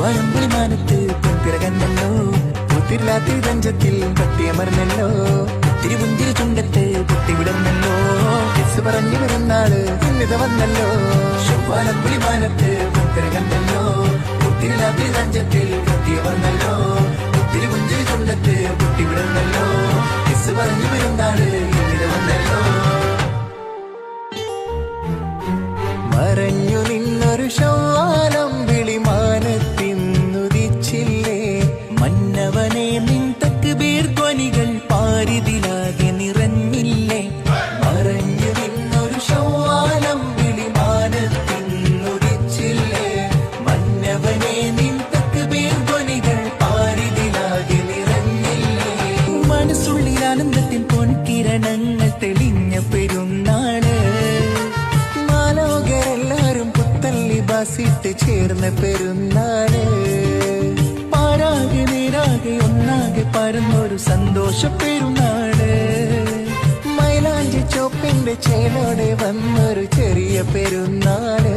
വരമ്പുളിമാനത്ത് പൊൻപിറകന്നല്ലോ പൂത്തിരില്ലാത്ത തഞ്ചത്തിൽ പട്ടിയമർന്നല്ലോ തിരുവുഞ്ചിരി ചുണ്ടത്ത് പൊട്ടിവിടർന്നല്ലോ S പറഞ്ഞു വരുന്നാള് ഇന്നിത വന്നല്ലോ വരമ്പുളിമാനത്ത് പൊൻപിറകന്നല്ലോ പൂത്തിരില്ലാത്ത തഞ്ചത്തിൽ പട്ടിയമർന്നല്ലോ തിരുവുഞ്ചിരി ചുണ്ടത്ത് പൊട്ടിവിടർന്നല്ലോ S പറഞ്ഞു വരുന്നാള് ഇന്നിത വന്നല്ലോ മറഞ്ഞു നിന്നൊരു ശൗവാലം വിളിമാനത്തിന്നുദിച്ചില്ലേ മന്നവനെ നിൻ തക്ബീർ ധ്വനികൾ പാരിതിലാകെ നിറഞ്ഞില്ലേ മറഞ്ഞു നിന്നൊരു ശൗവാലം വിളിമാനത്തിന്നുദിച്ചില്ലേ മന്നവനെ നിൻ തക്ബീർ ധ്വനികൾ പാരിതിലാകെ നിറഞ്ഞില്ലേ മനസ്സുള്ളിൽ ആനന്ദത്തിൻ പൊൻകിരണങ്ങൾ തെളിഞ്ഞ പെരുന്നാള് ിട്ട് ചേർന്ന പെരുന്നാള് പാരാകെ നേരാകെ ഒന്നാകെ പരന്നൊരു സന്തോഷ പെരുന്നാള് മൈലാഞ്ചി ചോപ്പിന്റെ ചേലോടെ വന്നൊരു ചെറിയ പെരുന്നാള്